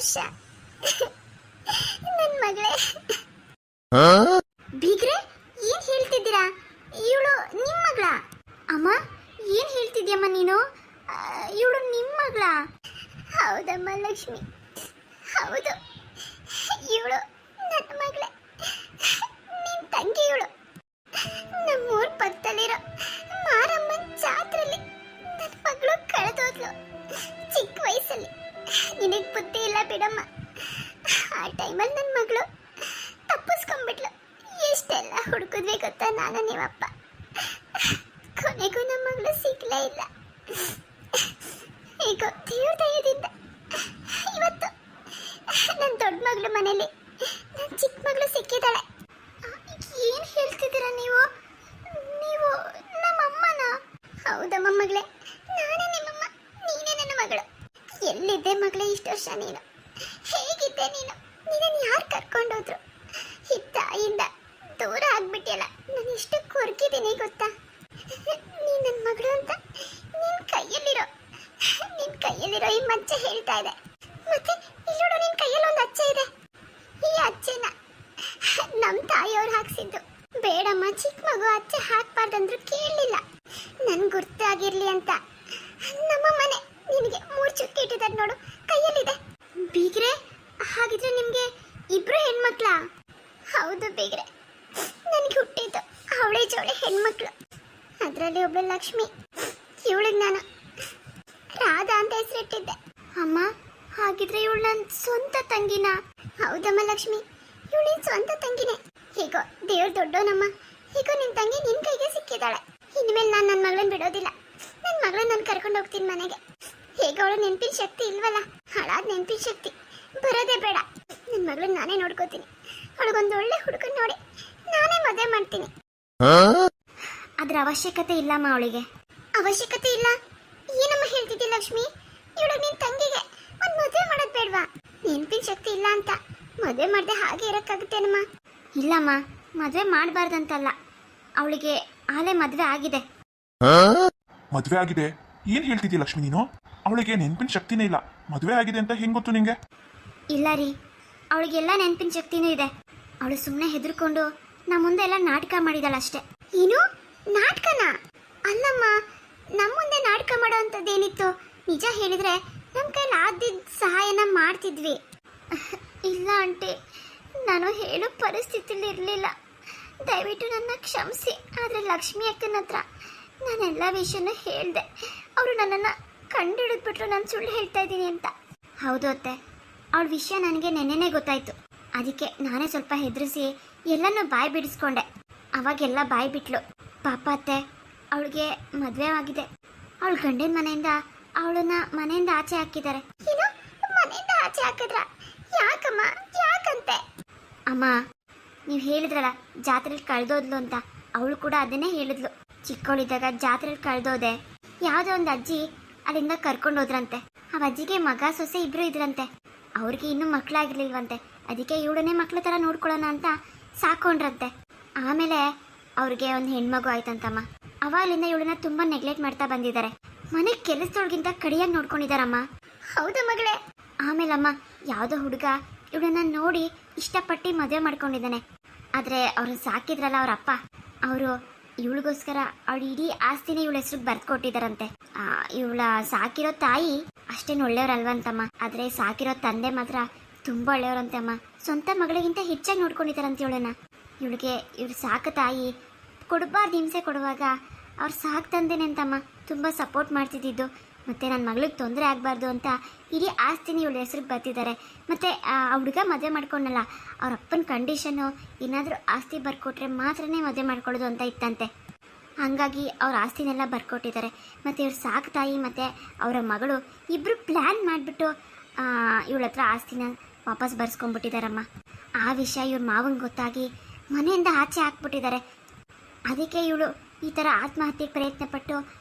ವರ್ಷ ನನ್ನ ಮಗಳೇ. ಬೀಗ್ರೆ ಏನ್ ಹೇಳ್ತಿದ್ದೀರಾ? ಇವಳು ನಿಮ್ಮ ಮಗಳ? ಅಮ್ಮ ಏನ್ ಹೇಳ್ತಿದ್ಯಮ್ಮ ನೀನು? ಇವಳು ನಿಮ್ಮ ಮಗಳ? ಹೌದಮ್ಮ ಲಕ್ಷ್ಮಿ, ಹೌದು, ಇವಳು ನನ್ನ ಮಗಳೇ. ನಿನ್ ತಂಗಿ ಇವಳು. ನಮ್ಮೂರ್ ಪಕ್ಕದಲ್ಲಿರೋ ಮಾರಮ್ಮನ ಜಾತ್ರೆಯಲ್ಲಿ ನನ್ನ ಮಗಳು ಕಳೆದೋದ್ಲು ಚಿಕ್ಕ ವಯಸ್ಸಲ್ಲಿ. ನಿನಗೆ ಬುದ್ಧಿ ಇಲ್ಲ ಬಿಡಮ್ಮ. ಆ ಟೈಮಲ್ಲಿ ನನ್ನ ಮಗಳು ತಪ್ಪಿಸ್ಕೊಂಡ್ಬಿಟ್ಲು. ಎಷ್ಟೆಲ್ಲ ಹುಡುಕಿದ್ವಿ ಗೊತ್ತಾ ನಾನು ನೀವಪ್ಪ. ಕೊನೆಗೂ ನಮ್ಮ ಮಗಳು ಸಿಗ್ಲೇ ಇಲ್ಲ. ಈಗ ದೇವ್ರ ದಯದಿಂದ ಇವತ್ತು ನನ್ನ ದೊಡ್ಡ ಮಗಳು ಮನೇಲಿ ನನ್ನ ಚಿಕ್ಕ ಮಗಳು ಸಿಕ್ಕಿದ್ದಾಳೆ. ಏನ್ ಹೇಳ್ತಿದ್ದೀರಾ ನೀವು? ನೀವು ನಮ್ಮಮ್ಮನ? ಹೌದಮ್ಮ ಮಗಳೇ, ನಾನೇ ನಿಮ್ಮಮ್ಮ, ನೀನೇ ನನ್ನ ಮಗಳು. ಎಲ್ಲಿದ್ದೆ ಮಗಳೇ ಇಷ್ಟು ವರ್ಷ ನೀನು? ಹೇಗಿದ್ದೆ ನೀನು? ನೀನನ್ನು ಯಾರು ಕರ್ಕೊಂಡೋದ್ರು? ತಾಯಿಯಿಂದ ದೂರ ಆಗ್ಬಿಟ್ಟಿಯಲ್ಲ. ನಾನು ಎಷ್ಟು ಕೊರಗಿದ್ದೀನಿ ಗೊತ್ತಾ? ನೀನ್ ನನ್ನ ಮಗಳು ಅಂತ ನಿನ್ ಕೈಯಲ್ಲಿರೋ ಈ ಮಚ್ಚೆ ಹೇಳ್ತಾ ಇದೆ. ಮತ್ತೆ ಇಲ್ಲೋಡು, ನಿನ್ ಕೈಯಲ್ಲಿ ಒಂದು ಅಚ್ಚೆ ಇದೆ. ಈ ಅಚ್ಚೆನ ನಮ್ ತಾಯಿಯವ್ರು ಹಾಕ್ಸಿದ್ದು. ಬೇಡಮ್ಮ, ಚಿಕ್ಕ ಮಗು ಅಚ್ಚೆ ಹಾಕ್ಬಾರ್ದಂದ್ರು ಕೇಳಲಿಲ್ಲ. ನನ್ ಗುರ್ತಾಗಿರ್ಲಿ ಅಂತ ನಮ್ಮ ಮನೆ ನಿನಗೆ 3 ಚುಕ್ಕಿ ಇಟ್ಟಿದ್ದಾರೆ ನೋಡು, ಕೈಯಲ್ಲಿದೆ. ಬೀಗ್ರೆ, ಹಾಗಿದ್ರೆ ನಿಮ್ಗೆ ಇಬ್ರು ಹೆಣ್ಮಕ್ಳ? ಹೌದು ಬೀಗ್ರೆ, ನನಗೆ ಹುಟ್ಟಿದ್ದು ಅವಳೆ ಜೋಳೆ ಹೆಣ್ಮಕ್ಳು. ಅದರಲ್ಲಿ ಒಬ್ಳು ಲಕ್ಷ್ಮಿ, ಇವಳಿಗೆ ನಾನು ರಾಧಾ ಅಂತ ಹೆಸರಿಟ್ಟಿದ್ದೆ. ಅಮ್ಮ, ಹಾಗಿದ್ರೆ ಇವಳು ನನ್ನ ಸ್ವಂತ ತಂಗಿನ? ಹೌದಮ್ಮ ಲಕ್ಷ್ಮಿ, ಇವಳು ನಿನ್ ಸ್ವಂತ ತಂಗಿನೇ. ಹೀಗೋ ದೇವ್ರ ದೊಡ್ಡೋನಮ್ಮ, ಹೀಗೋ ನಿನ್ ತಂಗಿ ನಿನ್ ಕೈಗೆ ಸಿಕ್ಕಿದ್ದಾಳೆ. ಇನ್ಮೇಲೆ ನಾನು ನನ್ನ ಮಗಳನ್ನ ಬಿಡೋದಿಲ್ಲ. ನನ್ನ ಮಗಳನ್ನ ನಾನು ಕರ್ಕೊಂಡು ಹೋಗ್ತೀನಿ ಮನೆಗೆ. ಹೇಗೆ ಅವಳು ನೆನಪಿನ ಶಕ್ತಿ ಇಲ್ವಲ್ಲ, ಹಾಳಾದ ನೆನಪಿನ ಶಕ್ತಿ ಬರೋದೇ ಬೇಡ. ನನ್ನ ಮಗಳನ್ನ ನಾನೇ ನೋಡ್ಕೋತೀನಿ. ಅವಳಿಗೊಂದು ಒಳ್ಳೆ ಹುಡುಗನ್ ನೋಡಿ ನಾನೇ ಮದುವೆ ಮಾಡ್ತೀನಿ. ಅದ್ರ ಅವಶ್ಯಕತೆ ಇಲ್ಲಮ್ಮ ಅವಳಿಗೆ. ಅವಶ್ಯಕತೆ ಇಲ್ಲ? ಏನಮ್ಮ ಹೇಳ್ತಿದ್ದಿ ಲಕ್ಷ್ಮಿ? ಇವಳು ನಿನ್ ತಂಗಿಗೆ ಒಂದು ಮದುವೆ ಮಾಡೋದು ಬೇಡವಾ? ನೆನಪಿನ ಶಕ್ತಿ ಇಲ್ಲ ಅಂತ ಮದುವೆ ಮಾಡದೆ ಹಾಗೆ ಇರಕ್ಕಾಗುತ್ತೇನಮ್ಮ? ಇಲ್ಲಮ್ಮ, ಮದುವೆ ಮಾಡಬಾರ್ದಂತಲ್ಲ, ಅವಳಿಗೆ ಆಲೆ ಮದುವೆ ಆಗಿದೆ. ಮದುವೆ ಆಗಿದೆ? ಏನ್ ಹೇಳ್ತಿದ್ದಿ ಲಕ್ಷ್ಮಿ ನೀನು? ಅವಳಿಗೆ ನೆನಪಿನ ಶಕ್ತಿನೇ ಇಲ್ಲ, ಮದುವೆ ಆಗಿದೆ ಅಂತ ಹೆಂಗ್ ಗೊತ್ತು ನಿಂಗೆ? ಇಲ್ಲ ರೀ, ಅವಳಿಗೆಲ್ಲ ನೆನಪಿನ ಶಕ್ತಿನೂ ಇದೆ. ಅವಳು ಸುಮ್ಮನೆ ಹೆದರ್ಕೊಂಡು ನಮ್ಮ ಮುಂದೆ ಎಲ್ಲ ನಾಟಕ ಮಾಡಿದಾಳಷ್ಟೇ. ಏನು ನಾಟಕನಾ? ಅಲ್ಲಮ್ಮ, ನಮ್ಮ ಮುಂದೆ ನಾಟಕ ಮಾಡೋ ಅಂಥದ್ದೇನಿತ್ತು? ನಿಜ ಹೇಳಿದ್ರೆ ನಮ್ಮ ಕೈಲಿ ಆದಿದ್ದ ಸಹಾಯನ ಮಾಡ್ತಿದ್ವಿ. ಇಲ್ಲ ಆಂಟಿ, ನಾನು ಹೇಳೋ ಪರಿಸ್ಥಿತಿಲಿ ಇರಲಿಲ್ಲ. ದಯವಿಟ್ಟು ನನ್ನ ಕ್ಷಮಿಸಿ. ಆದರೆ ಲಕ್ಷ್ಮಿ ಅಕ್ಕನ ಹತ್ರ ನಾನೆಲ್ಲ ವಿಷಯನೂ ಹೇಳಿದೆ. ಅವರು ನನ್ನನ್ನು ಕಂಡುಹಿಡಿದ್ಬಿಟ್ರು ನಾನು ಸುಳ್ಳು ಹೇಳ್ತಾ ಇದ್ದೀನಿ ಅಂತ. ಹೌದು ಅತ್ತೆ, ಅವಳ ವಿಷಯ ನನಗೆ ನೆನ್ನೆನೇ ಗೊತ್ತಾಯಿತು. ಅದಕ್ಕೆ ನಾನೇ ಸ್ವಲ್ಪ ಹೆದರಿಸಿ ಎಲ್ಲನೂ ಬಾಯಿ ಬಿಡಿಸ್ಕೊಂಡೆ. ಅವಾಗೆಲ್ಲ ಬಾಯಿ ಬಿಟ್ಲು. ಪಾಪ ಅತ್ತೆ, ಅವಳಿಗೆ ಮದುವೆ ಆಗಿದೆ. ಅವಳ ಗಂಡನ ಮನೆಯಿಂದ ಅವಳನ್ನ ಮನೆಯಿಂದ ಆಚೆ ಹಾಕಿದ್ದಾರೆ. ಏನು, ಮನೆಯಿಂದ ಆಚೆ ಹಾಕಿದ್ರ? ಯಾಕಮ್ಮ, ಯಾಕಂತೆ? ಅಮ್ಮ, ನೀವು ಹೇಳಿದ್ರಲ್ಲ ಜಾತ್ರೆಯಲ್ಲಿ ಕಳೆದೋದ್ಲು ಅಂತ, ಅವಳು ಕೂಡ ಅದನ್ನೇ ಹೇಳಿದ್ಲು. ಚಿಕ್ಕವಳಿದ್ದಾಗ ಜಾತ್ರೆಯಲ್ಲಿ ಕಳೆದೋದೆ. ಯಾವುದೋ ಒಂದು ಅಜ್ಜಿ ಅಲ್ಲಿಂದ ಕರ್ಕೊಂಡೋದ್ರಂತೆ. ಆ ಅಜ್ಜಿಗೆ ಮಗ ಸೊಸೆ ಇಬ್ರು ಇದ್ರಂತೆ. ಅವ್ರಿಗೆ ಇನ್ನೂ ಮಕ್ಕಳಾಗಿರ್ಲಿಲ್ವಂತೆ. ಅದಕ್ಕೆ ಇವಳನ್ನೇ ಮಕ್ಳ ಥರ ನೋಡ್ಕೊಳ್ಳೋಣ ಅಂತ ಸಾಕೊಂಡ್ರಂತೆ. ಆಮೇಲೆ ಅವ್ರಿಗೆ ಒಂದು ಹೆಣ್ಮಗು ಆಯ್ತಂತಮ್ಮ. ಅವಾಗಲಿಂದ ಇವಳನ್ನ ತುಂಬ ನೆಗ್ಲೆಕ್ಟ್ ಮಾಡ್ತಾ ಬಂದಿದ್ದಾರೆ. ಮನೆ ಕೆಲಸದೊಳಗಿಂತ ಕಡಿಯಾಗಿ ನೋಡ್ಕೊಂಡಿದ್ದಾರಮ್ಮ. ಹೌದಾ ಮಗಳೇ? ಆಮೇಲಮ್ಮ ಯಾವುದೋ ಹುಡುಗ ಇವಳನ್ನ ನೋಡಿ ಇಷ್ಟಪಟ್ಟು ಮದುವೆ ಮಾಡ್ಕೊಂಡಿದ್ದಾನೆ. ಆದರೆ ಅವ್ರನ್ನ ಸಾಕಿದ್ರಲ್ಲ ಅವ್ರ ಅಪ್ಪ, ಅವರು ಇವಳಿಗೋಸ್ಕರ ಅವಳ ಇಡೀ ಆಸ್ತಿನೇ ಇವಳ ಹೆಸ್ರಿಗೆ ಬರ್ದು ಕೊಟ್ಟಿದ್ದಾರಂತೆ. ಇವಳ ಸಾಕಿರೋ ತಾಯಿ ಅಷ್ಟೇನು ಒಳ್ಳೆಯವ್ರಲ್ವಂತಮ್ಮ. ಆದರೆ ಸಾಕಿರೋ ತಂದೆ ಮಾತ್ರ ತುಂಬ ಒಳ್ಳೆಯವ್ರಂತೆ ಅಮ್ಮ. ಸ್ವಂತ ಮಗಳಿಗಿಂತ ಹೆಚ್ಚಾಗಿ ನೋಡ್ಕೊಂಡಿದ್ದಾರಂತೆ ಇವಳನ್ನ. ಇವಳಿಗೆ ಇವ್ರು ಸಾಕ ತಾಯಿ ಕೊಡಬಾರ್ದು ಹಿಂಸೆ ಕೊಡುವಾಗ ಅವ್ರು ಸಾಕು ತಂದೇನೆ ಅಂತಮ್ಮ ತುಂಬ ಸಪೋರ್ಟ್ ಮಾಡ್ತಿದ್ದಿದ್ದು. ಮತ್ತು ನನ್ನ ಮಗಳಿಗೆ ತೊಂದರೆ ಆಗಬಾರ್ದು ಅಂತ ಇಡೀ ಆಸ್ತಿನ ಇವಳ ಹೆಸ್ರಿಗೆ ಬರ್ತಿದ್ದಾರೆ. ಮತ್ತು ಆ ಹುಡುಗ ಮದುವೆ ಮಾಡ್ಕೊಂಡಲ್ಲ, ಅವ್ರ ಅಪ್ಪನ ಕಂಡೀಷನ್ನು ಏನಾದರೂ ಆಸ್ತಿ ಬರ್ಕೊಟ್ರೆ ಮಾತ್ರನೇ ಮದುವೆ ಮಾಡ್ಕೊಳ್ಳೋದು ಅಂತ ಇತ್ತಂತೆ. ಹಾಗಾಗಿ ಅವ್ರ ಆಸ್ತಿನೆಲ್ಲ ಬರ್ಕೊಟ್ಟಿದ್ದಾರೆ. ಮತ್ತು ಇವ್ರ ಸಾಕು ತಾಯಿ ಮತ್ತು ಅವರ ಮಗಳು ಇಬ್ಬರು ಪ್ಲ್ಯಾನ್ ಮಾಡಿಬಿಟ್ಟು ಇವಳ ಹತ್ರ ಆಸ್ತಿನ ವಾಪಸ್ ಬರ್ಸ್ಕೊಂಡ್ಬಿಟ್ಟಿದ್ದಾರಮ್ಮ. ಆ ವಿಷಯ ಇವ್ರ ಮಾವಂಗೆ ಗೊತ್ತಾಗಿ ಮನೆಯಿಂದ ಆಚೆ ಹಾಕ್ಬಿಟ್ಟಿದ್ದಾರೆ. ಅದಕ್ಕೆ ಇವಳು ಈ ಥರ ಆತ್ಮಹತ್ಯೆಗೆ ಪ್ರಯತ್ನ ಪಟ್ಟು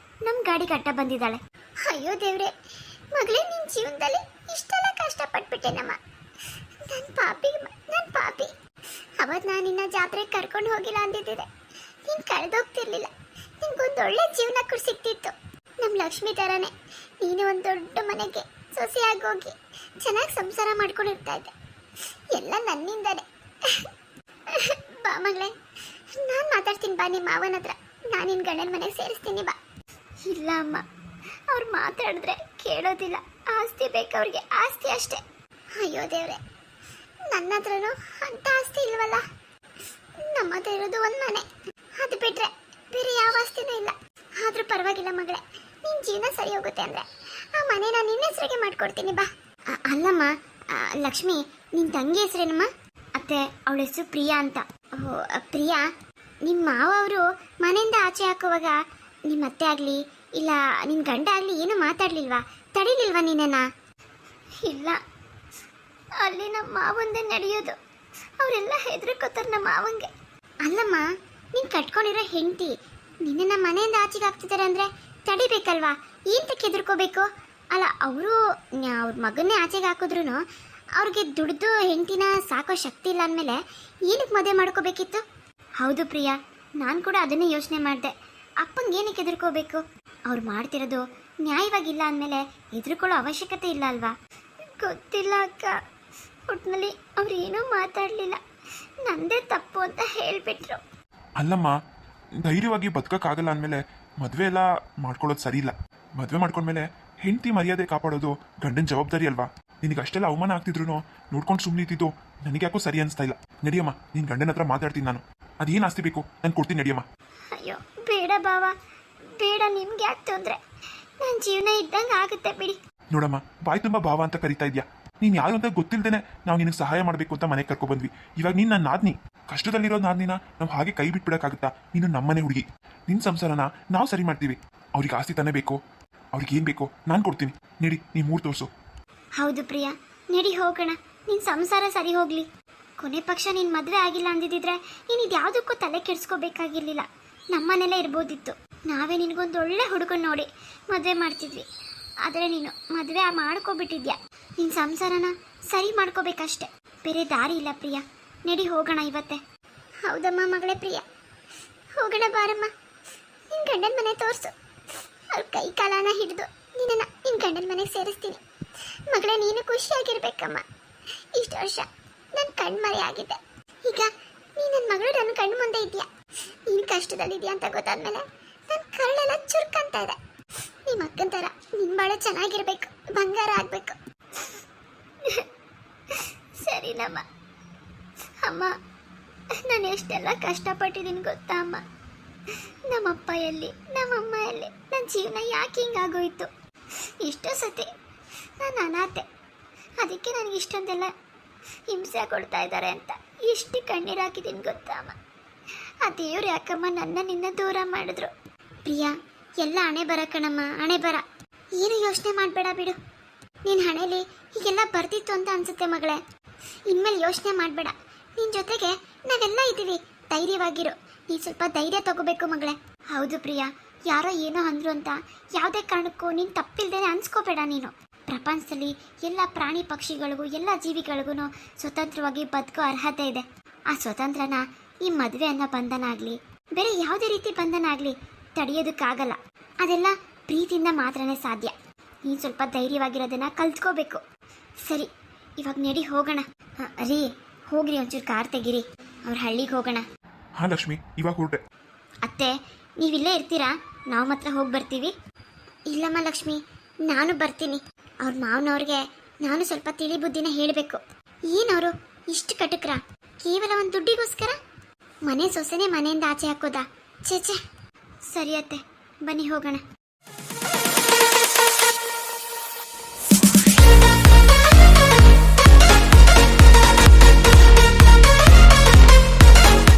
ನಮ್ಮ ಗಾಡಿ ಕಟ್ಟ ಬಂದಿದ್ದಾಳೆ. ಅಯ್ಯೋ ದೇವ್ರೆ, ಮಗಳೇ ನಿನ್ನ ಜೀವನದಲ್ಲಿ ಇಷ್ಟೆಲ್ಲ ಕಷ್ಟಪಟ್ಬಿಟ್ಟೆನಮ್ಮ. ನನ್ನ ಪಾಪಿ. ಅವತ್ತು ನಾನು ನಿನ್ನ ಜಾತ್ರೆಗೆ ಕರ್ಕೊಂಡು ಹೋಗಿಲ್ಲ ಅಂದಿದ್ದೆ, ನೀನು ಕಳೆದೋಗ್ತಿರ್ಲಿಲ್ಲ. ನಿನ್ಗೊಂದು ಒಳ್ಳೆ ಜೀವನ ಕೂಡ ಸಿಕ್ತಿತ್ತು. ನಮ್ಮ ಲಕ್ಷ್ಮಿ ಥರನೇ ನೀನು ಒಂದು ದೊಡ್ಡ ಮನೆಗೆ ಸೊಸೆಯಾಗಿ ಹೋಗಿ ಚೆನ್ನಾಗಿ ಸಂಸಾರ ಮಾಡ್ಕೊಂಡಿರ್ತಾ ಇದ್ದೆ. ಎಲ್ಲ ನನ್ನಿಂದಾನೆ. ಬಾ ಮಗಳೇ, ನಾನು ಮಾತಾಡ್ತೀನಿ ಬಾ ನಿಮ್ಮ ಮಾವನ ಹತ್ರ. ನಾನು ನಿನ್ನ ಗಂಡನ ಮನೆಗೆ ಸೇರಿಸ್ತೀನಿ ಬಾ. ಇಲ್ಲ ಅಮ್ಮ, ಅವ್ರು ಮಾತಾಡಿದ್ರೆ ಕೇಳೋದಿಲ್ಲ. ಆಸ್ತಿ ಬೇಕು ಅವ್ರಿಗೆ, ಆಸ್ತಿ ಅಷ್ಟೇ. ಅಯ್ಯೋ ದೇವ್ರೆ, ನನ್ನ ಹತ್ರನೂ ಅಂತ ಆಸ್ತಿ ಇಲ್ವಲ್ಲ. ನಮ್ಮ ಹತ್ರ ಇರೋದು ಒಂದು ಮನೆ, ಅದು ಬಿಟ್ರೆ ಬೇರೆ ಯಾವ ಆಸ್ತಿನೂ ಇಲ್ಲ. ಆದ್ರೂ ಪರವಾಗಿಲ್ಲ ಮಗಳೇ, ನಿನ್ನ ಜೀವನ ಸರಿ ಹೋಗುತ್ತೆ ಅಂದರೆ ಆ ಮನೆನ ನಿನ್ನ ಹೆಸರಿಗೆ ಮಾಡ್ಕೊಡ್ತೀನಿ ಬಾ. ಅಲ್ಲಮ್ಮ ಲಕ್ಷ್ಮಿ, ನಿನ್ನ ತಂಗಿ ಹೆಸರೇನಮ್ಮ? ಅತ್ತೆ, ಅವಳ ಹೆಸರು ಪ್ರಿಯಾ ಅಂತ. ಓ ಪ್ರಿಯಾ, ನಿಮ್ಮ ಮಾವ ಅವರು ಮನೆಯಿಂದ ಆಚೆ ಹಾಕುವಾಗ ನಿಮ್ಮ ಅತ್ತೆ ಆಗಲಿ ಇಲ್ಲ ನಿನ್ನ ಗಂಡ ಆಗಲಿ ಏನೂ ಮಾತಾಡಲಿಲ್ವಾ? ತಡಿಲಿಲ್ವಾ ನೀನೇನ? ಇಲ್ಲ, ಅಲ್ಲಿ ನಮ್ಮ ಮಾವಂದೇ ನಡೆಯೋದು. ಅವರೆಲ್ಲ ಹೆದರ್ಕೋತಾರೆ ನಮ್ಮ ಮಾವಂಗೆ. ಅಲ್ಲಮ್ಮ, ನೀನು ಕಟ್ಕೊಂಡಿರೋ ಹೆಂಡತಿ ನಿನ್ನ ಮನೆಯಿಂದ ಆಚೆಗೆ ಹಾಕ್ತಿದ್ದಾರೆ ಅಂದರೆ ತಡಿಬೇಕಲ್ವಾ? ಏನಕ್ಕೆ ಹೆದರ್ಕೋಬೇಕು? ಅಲ್ಲ, ಅವರು ಅವ್ರ ಮಗನ್ನೇ ಆಚೆಗೆ ಹಾಕಿದ್ರು ಅವ್ರಿಗೆ ದುಡ್ದು ಹೆಂಡತಿನ ಸಾಕೋ ಶಕ್ತಿ ಇಲ್ಲ ಅಂದಮೇಲೆ ಏನಕ್ಕೆ ಮದುವೆ ಮಾಡ್ಕೋಬೇಕಿತ್ತು? ಹೌದು ಪ್ರಿಯಾ, ನಾನು ಕೂಡ ಅದನ್ನೇ ಯೋಚನೆ ಮಾಡಿದೆ. ಅಪ್ಪಂಗೆ ಏನಕ್ಕೆ ಹೆದರ್ಕೋಬೇಕು? ಅವ್ರು ಮಾಡ್ತಿರೋದು ನ್ಯಾಯವಾಗಿಲ್ಲ ಅಂದಮೇಲೆ ಹೆದರ್ಕೊಳ್ಳೋ ಅವಶ್ಯಕತೆ ಇಲ್ಲ ಅಲ್ವಾ? ಗೊತ್ತಿಲ್ಲ ಅಕ್ಕ, ಒಟ್ಟಿನಲ್ಲಿ ಅವ್ರು ಏನೂ ಮಾತಾಡಲಿಲ್ಲ. ನಂದೇ ತಪ್ಪು ಅಂತ ಹೇಳಿಬಿಟ್ರು. ಅಲ್ಲಮ್ಮ, ಧೈರ್ಯವಾಗಿ ಬದುಕೋಕ್ಕಾಗಲ್ಲ ಅಂದಮೇಲೆ ಮದುವೆ ಎಲ್ಲ ಮಾಡ್ಕೊಳ್ಳೋದು ಸರಿ ಇಲ್ಲ. ಮದುವೆ ಮಾಡ್ಕೊಂಡ್ಮೇಲೆ ಹೆಂಡತಿ ಮರ್ಯಾದೆ ಕಾಪಾಡೋದು ಗಂಡನ ಜವಾಬ್ದಾರಿ ಅಲ್ವಾ? ನಿನಗೆ ಅಷ್ಟೆಲ್ಲ ಅವಮಾನ ಆಗ್ತಿದ್ರು ನೋಡ್ಕೊಂಡು ಸುಮ್ಮನೆ ಇದ್ದಿದ್ದು ನನಗೆ ಯಾಕೋ ಸರಿ ಅನಿಸ್ತಾ ಇಲ್ಲ. ನಡಿಯಮ್ಮ, ನಿನ್ನ ಗಂಡನ ಹತ್ರ ಮಾತಾಡ್ತೀನಿ ನಾನು. ಅದೇನು ಆಸ್ತಿ ಬೇಕು ನಾನು ಕೊಡ್ತೀನಿ, ನಡಿಯಮ್ಮ. ಅಯ್ಯೋ ಬೇಡ ಬಾವ, ಬೇಡ. ನಿಮ್ಗೆ ಯಾಕೆ ತೊಂದರೆ? ನನ್ನ ಜೀವನ ಇದ್ದಂಗೆ ಆಗುತ್ತೆ ಬಿಡಿ. ನೋಡಮ್ಮ, ಬಾಯಿ ತುಂಬ ಭಾವ ಅಂತ ಕರಿತಾ ಇದೆಯಾ? ನೀನು ಯಾರು ಅಂತ ಗೊತ್ತಿಲ್ದೇನೆ ನಾವು ನಿನಗೆ ಸಹಾಯ ಮಾಡಬೇಕು ಅಂತ ಮನೆಗೆ ಕರ್ಕೊಬಂದ್ವಿ. ಇವಾಗ ನೀನು ನನ್ನ ನಾದ್ನಿ. ಕಷ್ಟದಲ್ಲಿರೋ ನಾದ್ನಿನ ನಾವು ಹಾಗೆ ಕೈ ಬಿಟ್ಬಿಡೋಕ್ಕಾಗುತ್ತಾ? ನೀನು ನಮ್ಮನೆ ಹುಡುಗಿ. ನಿನ್ನ ಸಂಸಾರನ ನಾವು ಸರಿ ಮಾಡ್ತೀವಿ. ಅವ್ರಿಗೆ ಆಸ್ತಿ ತಾನೇ ಬೇಕು, ಅವ್ರಿಗೆ ಏನು ಬೇಕೋ ನಾನು ಕೊಡ್ತೀನಿ. ನಡಿ, ನೀ ಮೂರು ತೋರಿಸು. ಹೌದು ಪ್ರಿಯಾ, ನಡಿ ಹೋಗೋಣ. ನಿನ್ನ ಸಂಸಾರ ಸರಿ ಹೋಗ್ಲಿ. ಕೊನೆ ಪಕ್ಷ ನಿನ್ನ ಮದುವೆ ಆಗಿಲ್ಲ ಅಂದಿದ್ದಿದ್ರೆ ನೀನು ಇದ್ಯಾವುದಕ್ಕೂ ತಲೆ ಕೆಡಿಸ್ಕೋಬೇಕಾಗಿರ್ಲಿಲ್ಲ. ನಮ್ಮನೆಲ್ಲೇ ಇರ್ಬೋದಿತ್ತು. ನಾವೇ ನಿನಗೊಂದು ಒಳ್ಳೆ ಹುಡುಗನ ನೋಡಿ ಮದುವೆ ಮಾಡ್ತಿದ್ವಿ. ಆದರೆ ನೀನು ಮದುವೆ ಮಾಡ್ಕೊಬಿಟ್ಟಿದ್ಯಾ. ನಿನ್ನ ಸಂಸಾರನ ಸರಿ ಮಾಡ್ಕೋಬೇಕಷ್ಟೆ, ಬೇರೆ ದಾರಿ ಇಲ್ಲ ಪ್ರಿಯಾ. ನಡಿ ಹೋಗೋಣ ಇವತ್ತೇ. ಹೌದಮ್ಮ ಮಗಳೇ ಪ್ರಿಯಾ, ಹೋಗೋಣ ಬಾರಮ್ಮ. ನಿನ್ನ ಗಂಡನ ಮನೆ ತೋರಿಸು. ಅವ್ರ ಕೈ ಕಾಲನ ಹಿಡಿದು ನಿನ್ನ ಗಂಡನ ಮನೆಗೆ ಸೇರಿಸ್ತೀನಿ. ಮಗಳೇ, ನೀನು ಖುಷಿಯಾಗಿರ್ಬೇಕಮ್ಮ. ಇಷ್ಟು ವರ್ಷ ನನ್ನ ಕಣ್ಮರೆ ಆಗಿದ್ದೆ. ಈಗ ನೀ ನನ್ನ ಮಗಳು ನನ್ನ ಕಣ್ಣು ಮುಂದೆ ಇದೆಯಾ. ನೀನು ಕಷ್ಟದಲ್ಲಿದ್ಯಾ ಅಂತ ಗೊತ್ತಾದ್ಮೇಲೆ ನನ್ನ ಕರಳೆಲ್ಲ ಚುರುಕಂತ ಇದೆ. ನಿಮ್ಮ ಅಕ್ಕನ ಥರ ನಿನ್ನ ಬಾಳೆ ಚೆನ್ನಾಗಿರ್ಬೇಕು, ಬಂಗಾರ ಆಗಬೇಕು. ಸರಿನಮ್ಮ. ಅಮ್ಮ, ನಾನು ಎಷ್ಟೆಲ್ಲ ಕಷ್ಟಪಟ್ಟಿದ್ದೀನಿ ಗೊತ್ತಾ ಅಮ್ಮ? ನಮ್ಮಪ್ಪ ಎಲ್ಲಿ, ನಮ್ಮಮ್ಮ ಎಲ್ಲಿ, ನನ್ನ ಜೀವನ ಯಾಕೆ ಹಿಂಗಾಗೋಯ್ತು? ಇಷ್ಟೋ ಸತಿ ನಾನು ಅನಾಥೆ. ಅದಕ್ಕೆ ನನಗೆ ಇಷ್ಟೊಂದೆಲ್ಲ ಹಿಂಸೆ ಕೊಡ್ತಾ ಇದ್ದಾರೆ ಅಂತ ಎಷ್ಟು ಕಣ್ಣೀರು ಹಾಕಿದ್ದೀನಿ ಗೊತ್ತಾ ಅಮ್ಮ? ಆ ದೇವ್ರು ಯಾಕಮ್ಮ ನಿನ್ನ ದೂರ ಮಾಡಿದ್ರು? ಪ್ರಿಯಾ, ಎಲ್ಲ ಹಣೆ ಬರ ಕಣಮ್ಮ, ಹಣೆ ಬರ. ಏನು ಯೋಚನೆ ಮಾಡಬೇಡ ಬಿಡು. ನಿನ್ನ ಹಣೆಯಲ್ಲಿ ಹೀಗೆಲ್ಲ ಬರ್ತಿತ್ತು ಅಂತ ಅನ್ಸುತ್ತೆ ಮಗಳೇ. ಇನ್ಮೇಲೆ ಯೋಚನೆ ಮಾಡಬೇಡ. ನಿನ್ನ ಜೊತೆಗೆ ನಾವೆಲ್ಲ ಇದ್ದೀವಿ, ಧೈರ್ಯವಾಗಿರು. ನೀನು ಸ್ವಲ್ಪ ಧೈರ್ಯ ತಗೋಬೇಕು ಮಗಳೇ. ಹೌದು ಪ್ರಿಯಾ, ಯಾರೋ ಏನೋ ಅಂದ್ರು ಅಂತ ಯಾವುದೇ ಕಾರಣಕ್ಕೂ ನೀನು ತಪ್ಪಿಲ್ದೇನೆ ಅನ್ಸ್ಕೋಬೇಡ. ನೀನು ಪ್ರಪಂಚದಲ್ಲಿ ಎಲ್ಲ ಪ್ರಾಣಿ ಪಕ್ಷಿಗಳಿಗೂ ಎಲ್ಲ ಜೀವಿಗಳಿಗೂ ಸ್ವತಂತ್ರವಾಗಿ ಬದುಕೋ ಅರ್ಹತೆ ಇದೆ. ಆ ಸ್ವತಂತ್ರನ ಈ ಮದುವೆ ಅನ್ನೋ ಬಂಧನ ಆಗಲಿ ಬೇರೆ ಯಾವುದೇ ರೀತಿ ಬಂಧನ ಆಗಲಿ ತಡೆಯೋದಕ್ಕಾಗಲ್ಲ. ಅದೆಲ್ಲ ಪ್ರೀತಿಯಿಂದ ಮಾತ್ರನೇ ಸಾಧ್ಯ. ನೀನು ಸ್ವಲ್ಪ ಧೈರ್ಯವಾಗಿರೋದನ್ನ ಕಲ್ತ್ಕೋಬೇಕು. ಸರಿ, ಇವಾಗ ನಡಿ ಹೋಗೋಣ. ರೀ, ಹೋಗ್ರಿ, ಒಂಚೂರು ಕಾರ್ ತೆಗೀರಿ, ಅವ್ರ ಹಳ್ಳಿಗೆ ಹೋಗೋಣ. ಹಾಂ ಲಕ್ಷ್ಮಿ, ಇವಾಗ ಹೊರಟೆ. ಅತ್ತೆ, ನೀವಿಲ್ಲೇ ಇರ್ತೀರಾ? ನಾವು ಮಾತ್ರ ಹೋಗಿ ಬರ್ತೀವಿ. ಇಲ್ಲಮ್ಮ ಲಕ್ಷ್ಮಿ, ನಾನು ಬರ್ತೀನಿ. ಅವ್ರ ಮಾವನವ್ರಿಗೆ ನಾನು ಸ್ವಲ್ಪ ತಿಳಿ ಬುದ್ಧಿನ ಹೇಳಬೇಕು. ಏನವರು ಇಷ್ಟು ಕಟಕ್ರ? ಕೇವಲ ಒಂದು ದುಡ್ಡಿಗೋಸ್ಕರ ಮನೆ ಸೊಸೆನೇ ಮನೆಯಿಂದ ಆಚೆ ಹಾಕೋದಾ? ಛೇ ಛೇ. ಸರಿ ಅತ್ತೆ, ಬನ್ನಿ ಹೋಗೋಣ.